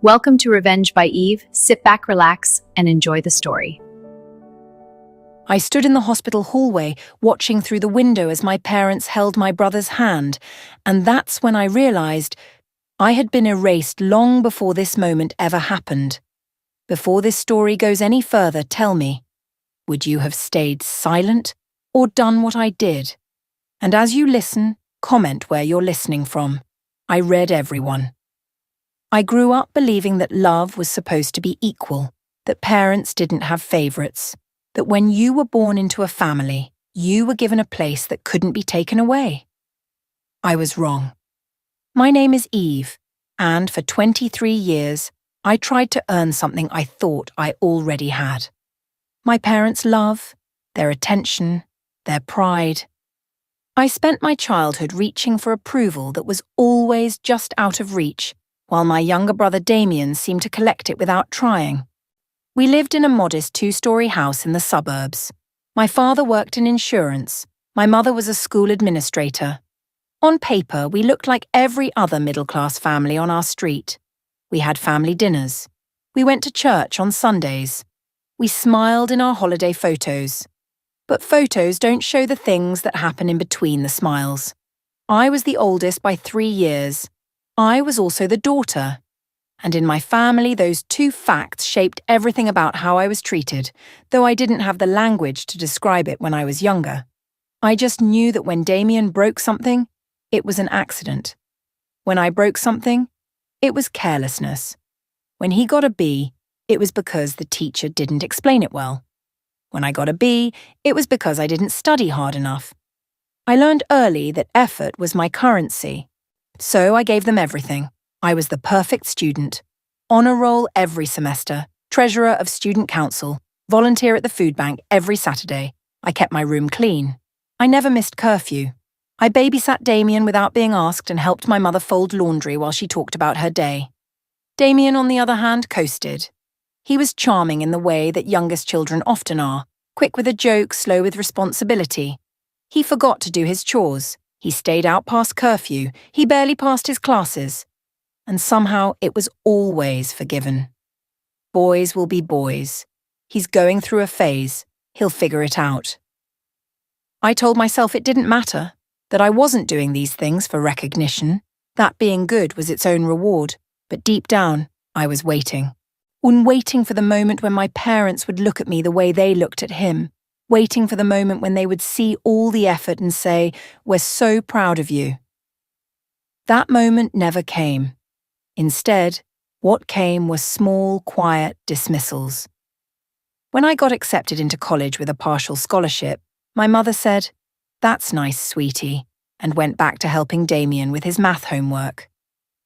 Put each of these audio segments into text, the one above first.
Welcome to Revenge by Eve. Sit back, relax, and enjoy the story. I stood in the hospital hallway, watching through the window as my parents held my brother's hand, and that's when I realized I had been erased long before this moment ever happened. Before this story goes any further, tell me, would you have stayed silent or done what I did? And as you listen, comment where you're listening from. I read everyone. I grew up believing that love was supposed to be equal, that parents didn't have favorites, that when you were born into a family, you were given a place that couldn't be taken away. I was wrong. My name is Eve, and for 23 years, I tried to earn something I thought I already had. My parents' love, their attention, their pride. I spent my childhood reaching for approval that was always just out of reach, while my younger brother Damien seemed to collect it without trying. We lived in a modest 2-story house in the suburbs. My father worked in insurance. My mother was a school administrator. On paper, we looked like every other middle-class family on our street. We had family dinners. We went to church on Sundays. We smiled in our holiday photos. But photos don't show the things that happen in between the smiles. I was the oldest by 3 years. I was also the daughter. And in my family, those two facts shaped everything about how I was treated, though I didn't have the language to describe it when I was younger. I just knew that when Damien broke something, it was an accident. When I broke something, it was carelessness. When he got a B, it was because the teacher didn't explain it well. When I got a B, it was because I didn't study hard enough. I learned early that effort was my currency. So I gave them everything. I was the perfect student. Honor roll every semester, treasurer of student council, volunteer at the food bank every Saturday. I kept my room clean. I never missed curfew. I babysat Damien without being asked and helped my mother fold laundry while she talked about her day. Damien, on the other hand, coasted. He was charming in the way that youngest children often are, quick with a joke, slow with responsibility. He forgot to do his chores. He stayed out past curfew. He barely passed his classes. And somehow it was always forgiven. Boys will be boys. He's going through a phase. He'll figure it out. I told myself it didn't matter, that I wasn't doing these things for recognition, that being good was its own reward, but deep down, I was waiting. Waiting for the moment when my parents would look at me the way they looked at him, waiting for the moment when they would see all the effort and say, "We're so proud of you." That moment never came. Instead, what came were small, quiet dismissals. When I got accepted into college with a partial scholarship, my mother said, "That's nice, sweetie," and went back to helping Damien with his math homework.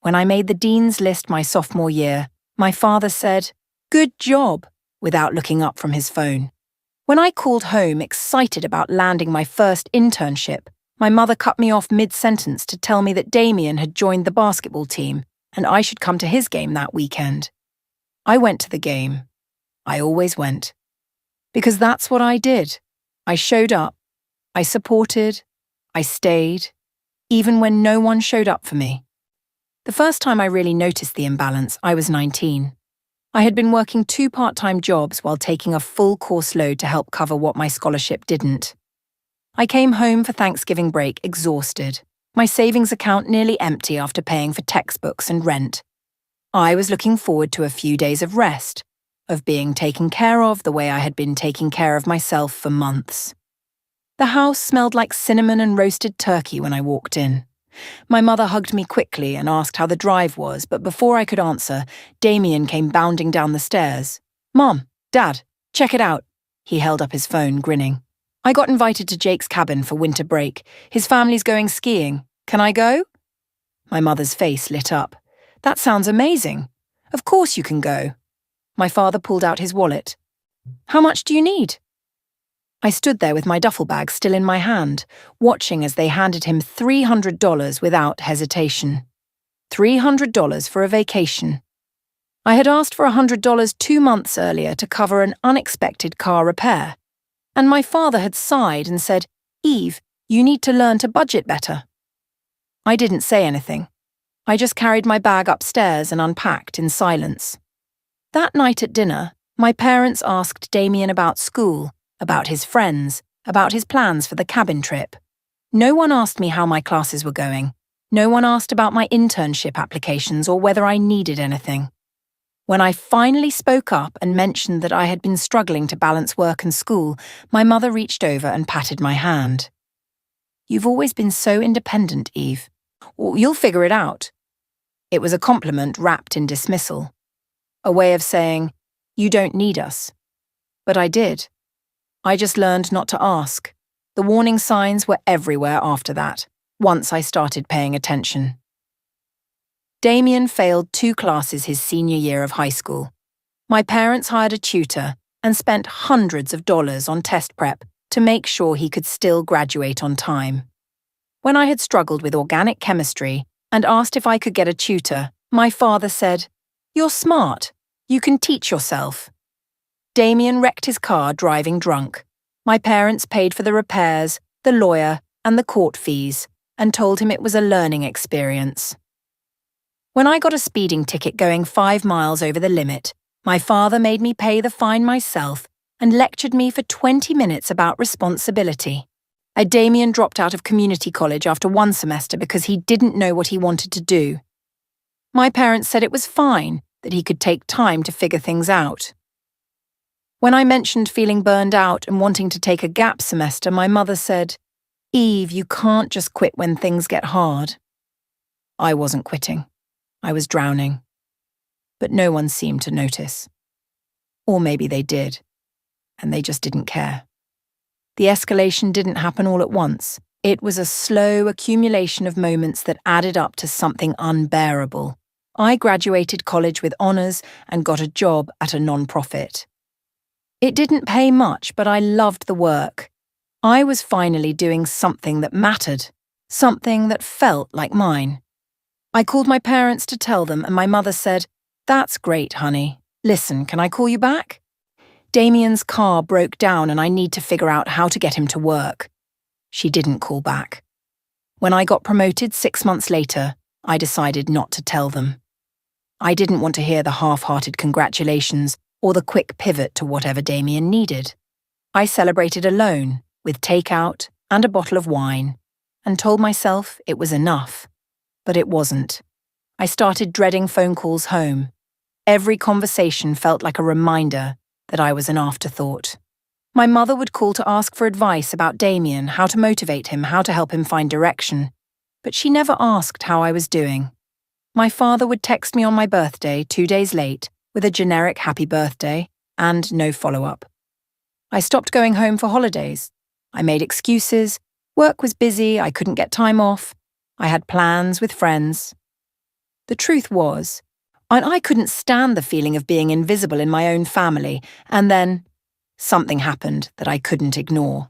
When I made the dean's list my sophomore year, my father said, "Good job," without looking up from his phone. When I called home excited about landing my first internship, my mother cut me off mid-sentence to tell me that Damien had joined the basketball team and I should come to his game that weekend. I went to the game. I always went. Because that's what I did. I showed up. I supported. I stayed. Even when no one showed up for me. The first time I really noticed the imbalance, I was 19. I had been working 2 part-time jobs while taking a full course load to help cover what my scholarship didn't. I came home for Thanksgiving break exhausted, my savings account nearly empty after paying for textbooks and rent. I was looking forward to a few days of rest, of being taken care of the way I had been taking care of myself for months. The house smelled like cinnamon and roasted turkey when I walked in. My mother hugged me quickly and asked how the drive was, but before I could answer, Damien came bounding down the stairs. "Mom, Dad, check it out." He held up his phone, grinning. "I got invited to Jake's cabin for winter break. His family's going skiing. Can I go?" My mother's face lit up. "That sounds amazing. Of course you can go." My father pulled out his wallet. "How much do you need?" I stood there with my duffel bag still in my hand, watching as they handed him $300 without hesitation. $300 for a vacation. I had asked for $100 2 months earlier to cover an unexpected car repair. And my father had sighed and said, "Eve, you need to learn to budget better." I didn't say anything. I just carried my bag upstairs and unpacked in silence. That night at dinner, my parents asked Damien about school, about his friends, about his plans for the cabin trip. No one asked me how my classes were going. No one asked about my internship applications or whether I needed anything. When I finally spoke up and mentioned that I had been struggling to balance work and school, my mother reached over and patted my hand. "You've always been so independent, Eve. You'll figure it out." It was a compliment wrapped in dismissal. A way of saying, "You don't need us." But I did. I just learned not to ask. The warning signs were everywhere after that, once I started paying attention. Damien failed 2 classes his senior year of high school. My parents hired a tutor and spent hundreds of dollars on test prep to make sure he could still graduate on time. When I had struggled with organic chemistry and asked if I could get a tutor, my father said, "You're smart. You can teach yourself." Damien wrecked his car driving drunk. My parents paid for the repairs, the lawyer, and the court fees, and told him it was a learning experience. When I got a speeding ticket going 5 miles over the limit, my father made me pay the fine myself and lectured me for 20 minutes about responsibility. Damien dropped out of community college after 1 semester because he didn't know what he wanted to do. My parents said it was fine, that he could take time to figure things out. When I mentioned feeling burned out and wanting to take a gap semester, my mother said, "Eve, you can't just quit when things get hard." I wasn't quitting. I was drowning. But no one seemed to notice. Or maybe they did, and they just didn't care. The escalation didn't happen all at once. It was a slow accumulation of moments that added up to something unbearable. I graduated college with honors and got a job at a non-profit. It didn't pay much, but I loved the work. I was finally doing something that mattered, something that felt like mine. I called my parents to tell them, and my mother said, "That's great, honey. Listen, can I call you back? Damien's car broke down and I need to figure out how to get him to work." She didn't call back. When I got promoted 6 months later, I decided not to tell them. I didn't want to hear the half-hearted congratulations or the quick pivot to whatever Damien needed. I celebrated alone, with takeout and a bottle of wine, and told myself it was enough. But it wasn't. I started dreading phone calls home. Every conversation felt like a reminder that I was an afterthought. My mother would call to ask for advice about Damien, how to motivate him, how to help him find direction. But she never asked how I was doing. My father would text me on my birthday 2 days late with a generic happy birthday and no follow-up. I stopped going home for holidays. I made excuses. Work was busy, I couldn't get time off. I had plans with friends. The truth was, I couldn't stand the feeling of being invisible in my own family, and then something happened that I couldn't ignore.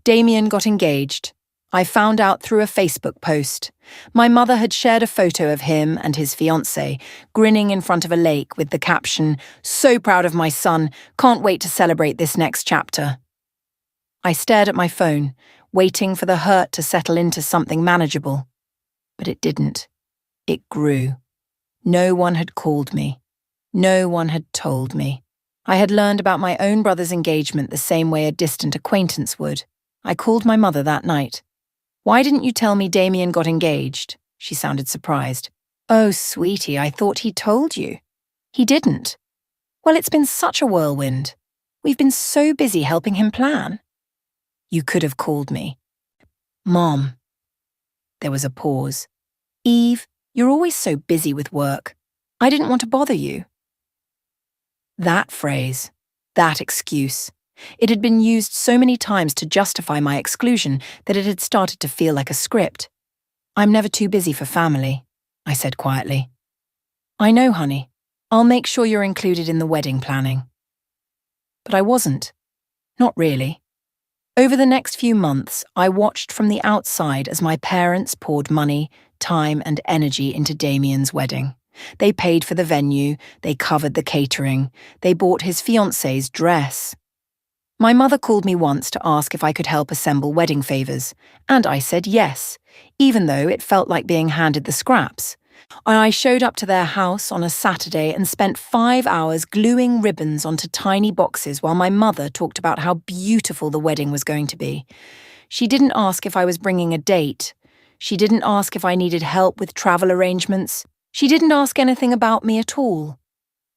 Damien got engaged. I found out through a Facebook post. My mother had shared a photo of him and his fiancée, grinning in front of a lake with the caption, "So proud of my son, can't wait to celebrate this next chapter." I stared at my phone, waiting for the hurt to settle into something manageable. But it didn't. It grew. No one had called me. No one had told me. I had learned about my own brother's engagement the same way a distant acquaintance would. I called my mother that night. "Why didn't you tell me Damien got engaged?" She sounded surprised. "Oh, sweetie, I thought he told you." "He didn't." "Well, it's been such a whirlwind. We've been so busy helping him plan." "You could have called me." "Mom." There was a pause. "Eve, you're always so busy with work. I didn't want to bother you." That phrase, that excuse, it had been used so many times to justify my exclusion that it had started to feel like a script. "I'm never too busy for family," I said quietly. "I know, honey. I'll make sure you're included in the wedding planning." But I wasn't. Not really. Over the next few months, I watched from the outside as my parents poured money, time, and energy into Damien's wedding. They paid for the venue, they covered the catering, they bought his fiancée's dress. My mother called me once to ask if I could help assemble wedding favours, and I said yes, even though it felt like being handed the scraps. I showed up to their house on a Saturday and spent 5 hours gluing ribbons onto tiny boxes while my mother talked about how beautiful the wedding was going to be. She didn't ask if I was bringing a date. She didn't ask if I needed help with travel arrangements. She didn't ask anything about me at all.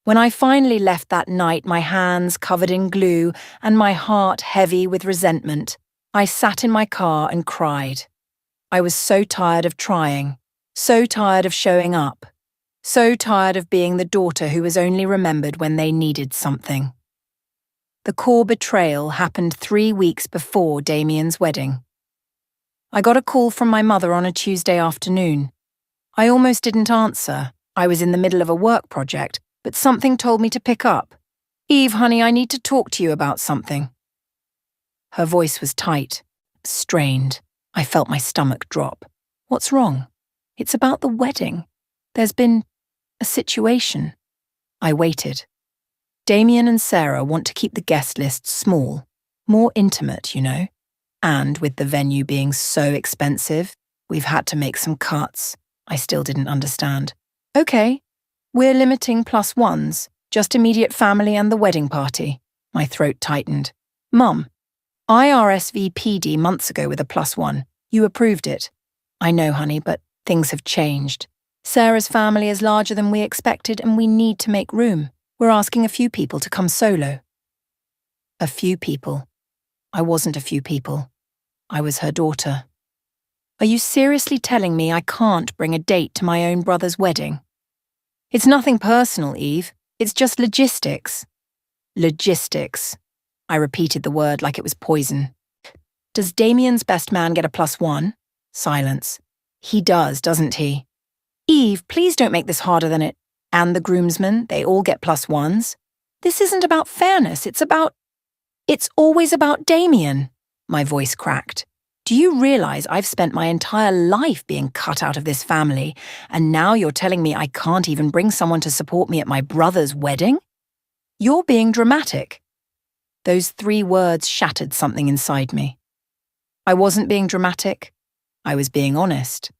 When I finally left that night, my hands covered in glue and my heart heavy with resentment, I sat in my car and cried. I was so tired of trying, so tired of showing up, so tired of being the daughter who was only remembered when they needed something. The core betrayal happened 3 weeks before Damien's wedding. I got a call from my mother on a Tuesday afternoon. I almost didn't answer. I was in the middle of a work project, but something told me to pick up. "Eve, honey, I need to talk to you about something." Her voice was tight, strained. I felt my stomach drop. "What's wrong?" "It's about the wedding. There's been a situation." I waited. Damien and Sarah want to keep the guest list small, more intimate, you know. And with the venue being so expensive, we've had to make some cuts. I still didn't understand. "Okay, we're limiting +1s, just immediate family and the wedding party." My throat tightened. "Mum, I RSVP'd months ago with a +1. You approved it." "I know, honey, but things have changed. Sarah's family is larger than we expected and we need to make room. We're asking a few people to come solo." A few people. I wasn't a few people. I was her daughter. "Are you seriously telling me I can't bring a date to my own brother's wedding?" "It's nothing personal, Eve. It's just logistics." Logistics. I repeated the word like it was poison. "Does Damien's best man get a +1? Silence. "He does, doesn't he?" "Eve, please don't make this harder than it. And the groomsmen, they all get +1s. This isn't about fairness, it's always about Damien." My voice cracked. "Do you realize I've spent my entire life being cut out of this family, and now you're telling me I can't even bring someone to support me at my brother's wedding? You're being dramatic." Those 3 words shattered something inside me. I wasn't being dramatic. I was being honest.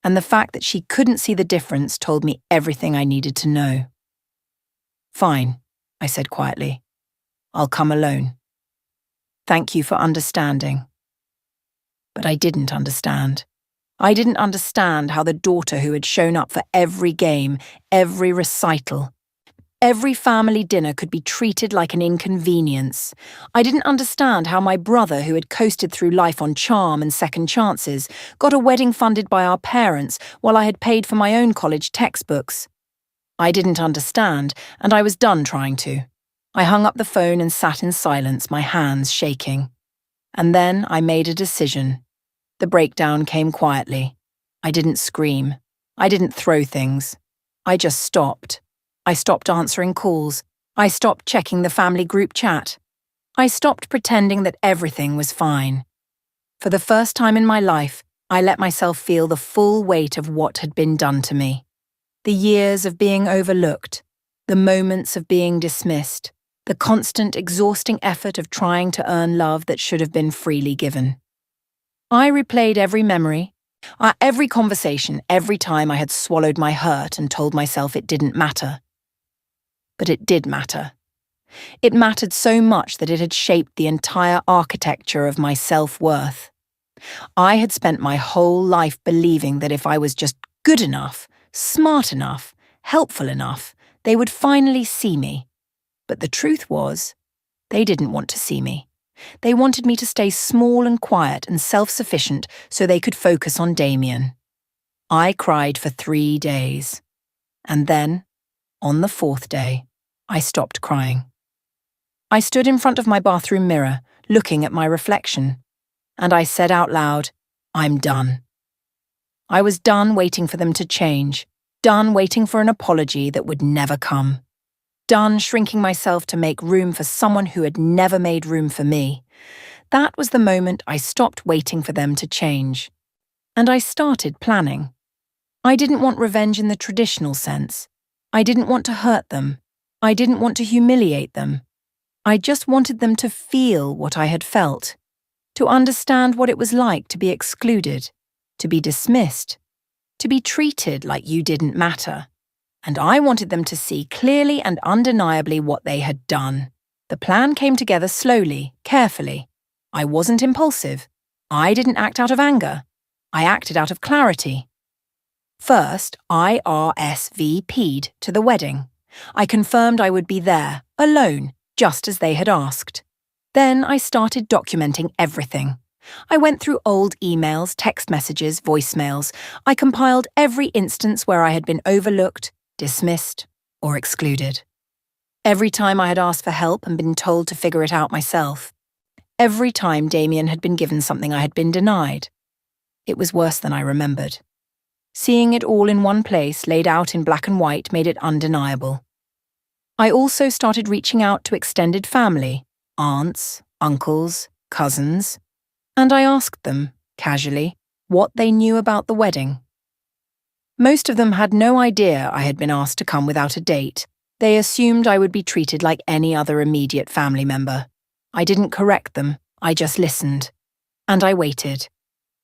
And the fact that she couldn't see the difference told me everything I needed to know. "Fine," I said quietly. "I'll come alone. Thank you for understanding." But I didn't understand. I didn't understand how the daughter who had shown up for every game, every recital, every family dinner could be treated like an inconvenience. I didn't understand how my brother, who had coasted through life on charm and second chances, got a wedding funded by our parents while I had paid for my own college textbooks. I didn't understand, and I was done trying to. I hung up the phone and sat in silence, my hands shaking. And then I made a decision. The breakdown came quietly. I didn't scream. I didn't throw things. I just stopped. I stopped answering calls. I stopped checking the family group chat. I stopped pretending that everything was fine. For the first time in my life, I let myself feel the full weight of what had been done to me. The years of being overlooked, the moments of being dismissed, the constant, exhausting effort of trying to earn love that should have been freely given. I replayed every memory, every conversation, every time I had swallowed my hurt and told myself it didn't matter. But it did matter. It mattered so much that it had shaped the entire architecture of my self-worth. I had spent my whole life believing that if I was just good enough, smart enough, helpful enough, they would finally see me. But the truth was, they didn't want to see me. They wanted me to stay small and quiet and self-sufficient so they could focus on Damien. I cried for 3 days. And then, on the 4th day, I stopped crying. I stood in front of my bathroom mirror, looking at my reflection, and I said out loud, "I'm done." I was done waiting for them to change, done waiting for an apology that would never come, done shrinking myself to make room for someone who had never made room for me. That was the moment I stopped waiting for them to change. And I started planning. I didn't want revenge in the traditional sense. I didn't want to hurt them. I didn't want to humiliate them. I just wanted them to feel what I had felt, to understand what it was like to be excluded, to be dismissed, to be treated like you didn't matter. And I wanted them to see clearly and undeniably what they had done. The plan came together slowly, carefully. I wasn't impulsive. I didn't act out of anger. I acted out of clarity. First, I RSVP'd to the wedding. I confirmed I would be there, alone, just as they had asked. Then I started documenting everything. I went through old emails, text messages, voicemails. I compiled every instance where I had been overlooked, dismissed, or excluded. Every time I had asked for help and been told to figure it out myself. Every time Damien had been given something I had been denied. It was worse than I remembered. Seeing it all in one place, laid out in black and white, made it undeniable. I also started reaching out to extended family, aunts, uncles, cousins, and I asked them, casually, what they knew about the wedding. Most of them had no idea I had been asked to come without a date. They assumed I would be treated like any other immediate family member. I didn't correct them, I just listened. And I waited.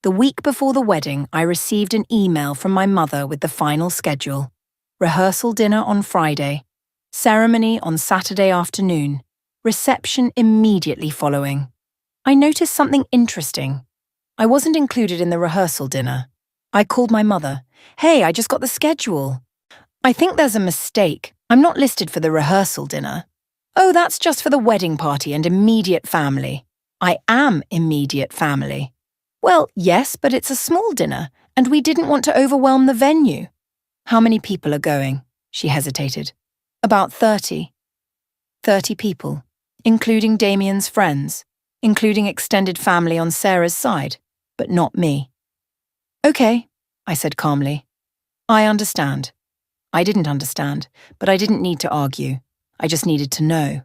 The week before the wedding, I received an email from my mother with the final schedule. Rehearsal dinner on Friday, ceremony on Saturday afternoon, reception immediately following. I noticed something interesting. I wasn't included in the rehearsal dinner. I called my mother. Hey, I just got the schedule. I think there's a mistake. I'm not listed for the rehearsal dinner. Oh, that's just for the wedding party and immediate family. I am immediate family. Well, yes, but it's a small dinner, and we didn't want to overwhelm the venue. How many people are going? She hesitated. About 30. 30 people, including Damien's friends, including extended family on Sarah's side, but not me. Okay, I said calmly. I understand. I didn't understand, but I didn't need to argue. I just needed to know.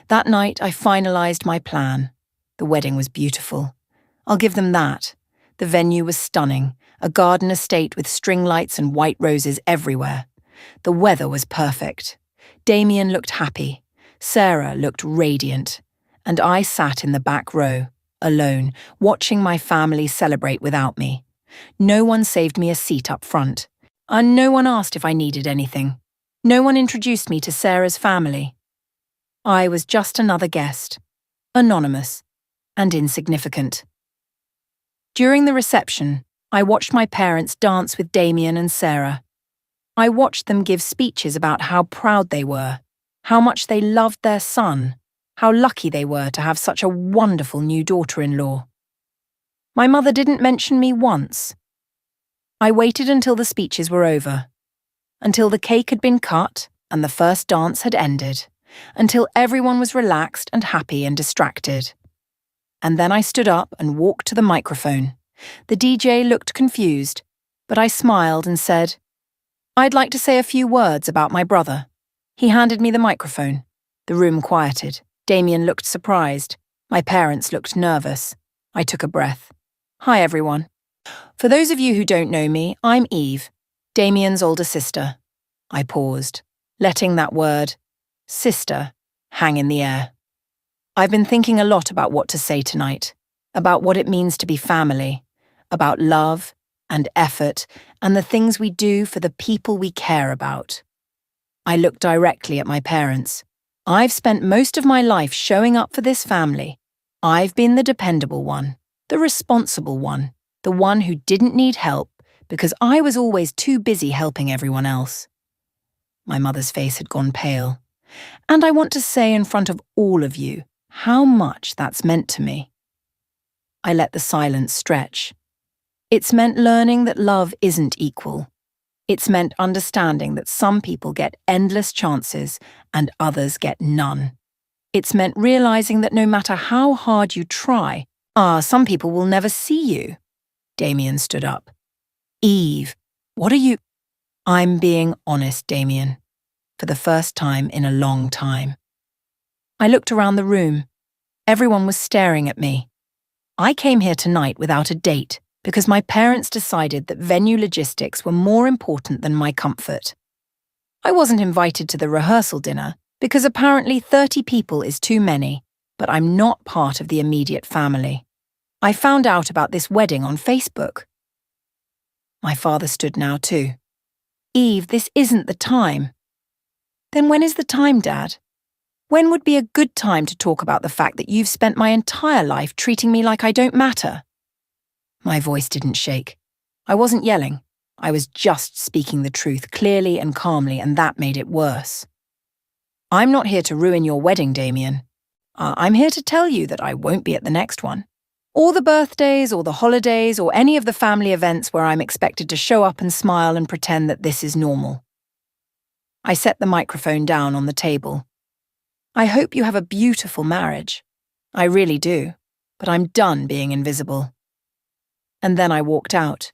That night, I finalized my plan. The wedding was beautiful. I'll give them that. The venue was stunning, a garden estate with string lights and white roses everywhere. The weather was perfect. Damien looked happy. Sarah looked radiant. And I sat in the back row, alone, watching my family celebrate without me. No one saved me a seat up front. And no one asked if I needed anything. No one introduced me to Sarah's family. I was just another guest, anonymous and insignificant. During the reception, I watched my parents dance with Damien and Sarah. I watched them give speeches about how proud they were, how much they loved their son, how lucky they were to have such a wonderful new daughter-in-law. My mother didn't mention me once. I waited until the speeches were over, until the cake had been cut and the first dance had ended, until everyone was relaxed and happy and distracted. And then I stood up and walked to the microphone. The DJ looked confused, but I smiled and said, I'd like to say a few words about my brother. He handed me the microphone. The room quieted. Damien looked surprised. My parents looked nervous. I took a breath. Hi, everyone. For those of you who don't know me, I'm Eve, Damien's older sister. I paused, letting that word, sister, hang in the air. I've been thinking a lot about what to say tonight, about what it means to be family, about love and effort and the things we do for the people we care about. I looked directly at my parents. I've spent most of my life showing up for this family. I've been the dependable one, the responsible one, the one who didn't need help because I was always too busy helping everyone else. My mother's face had gone pale. And I want to say in front of all of you how much that's meant to me. I let the silence stretch. It's meant learning that love isn't equal. It's meant understanding that some people get endless chances and others get none. It's meant realizing that no matter how hard you try, some people will never see you. Damien stood up. Eve, what are you? I'm being honest, Damien, for the first time in a long time. I looked around the room. Everyone was staring at me. I came here tonight without a date because my parents decided that venue logistics were more important than my comfort. I wasn't invited to the rehearsal dinner because apparently 30 people is too many, but I'm not part of the immediate family. I found out about this wedding on Facebook. My father stood now too. Eve, this isn't the time. Then when is the time, Dad? When would be a good time to talk about the fact that you've spent my entire life treating me like I don't matter? My voice didn't shake. I wasn't yelling. I was just speaking the truth clearly and calmly, and that made it worse. I'm not here to ruin your wedding, Damien. I'm here to tell you that I won't be at the next one. Or the birthdays, or the holidays, or any of the family events where I'm expected to show up and smile and pretend that this is normal. I set the microphone down on the table. I hope you have a beautiful marriage. I really do, but I'm done being invisible. And then I walked out.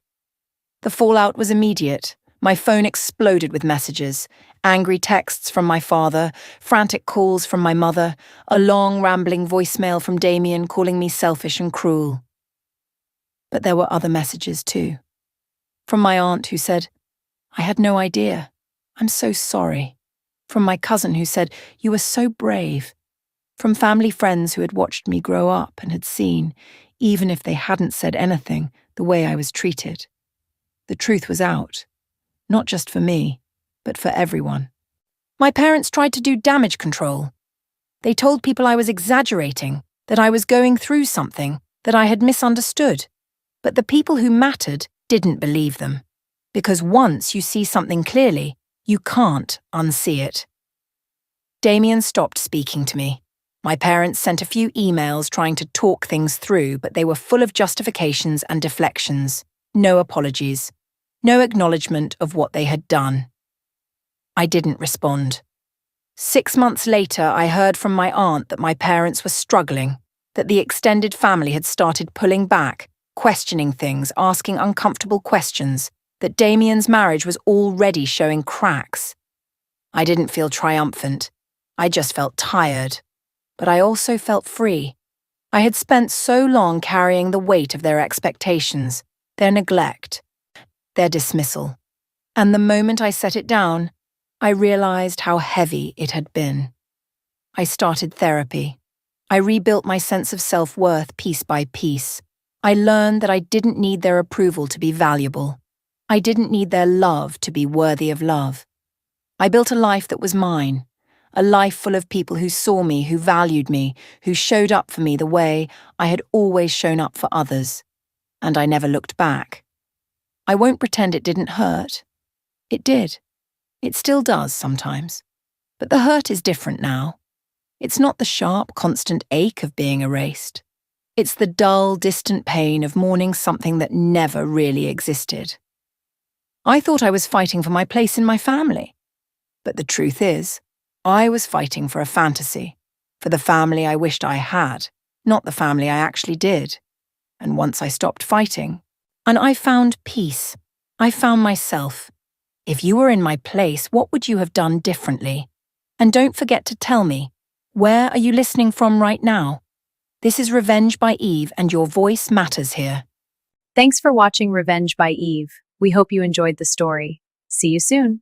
The fallout was immediate. My phone exploded with messages, angry texts from my father, frantic calls from my mother, a long rambling voicemail from Damien calling me selfish and cruel. But there were other messages too. From my aunt who said, "I had no idea. I'm so sorry." From my cousin who said, "You were so brave." From family friends who had watched me grow up and had seen, even if they hadn't said anything, the way I was treated. The truth was out. Not just for me, but for everyone. My parents tried to do damage control. They told people I was exaggerating, that I was going through something, that I had misunderstood. But the people who mattered didn't believe them. Because once you see something clearly, you can't unsee it. Damien stopped speaking to me. My parents sent a few emails trying to talk things through, but they were full of justifications and deflections. No apologies. No acknowledgement of what they had done. I didn't respond. 6 months later, I heard from my aunt that my parents were struggling, that the extended family had started pulling back, questioning things, asking uncomfortable questions, that Damien's marriage was already showing cracks. I didn't feel triumphant. I just felt tired. But I also felt free. I had spent so long carrying the weight of their expectations, their neglect, their dismissal. And the moment I set it down, I realized how heavy it had been. I started therapy. I rebuilt my sense of self-worth piece by piece. I learned that I didn't need their approval to be valuable. I didn't need their love to be worthy of love. I built a life that was mine, a life full of people who saw me, who valued me, who showed up for me the way I had always shown up for others. And I never looked back. I won't pretend it didn't hurt. It did. It still does sometimes. But the hurt is different now. It's not the sharp, constant ache of being erased. It's the dull, distant pain of mourning something that never really existed. I thought I was fighting for my place in my family. But the truth is, I was fighting for a fantasy, for the family I wished I had, not the family I actually did. And once I stopped fighting, and I found peace, I found myself. If you were in my place, what would you have done differently? And don't forget to tell me, where are you listening from right now? This is Revenge by Eve, and your voice matters here. Thanks for watching Revenge by Eve. We hope you enjoyed the story. See you soon.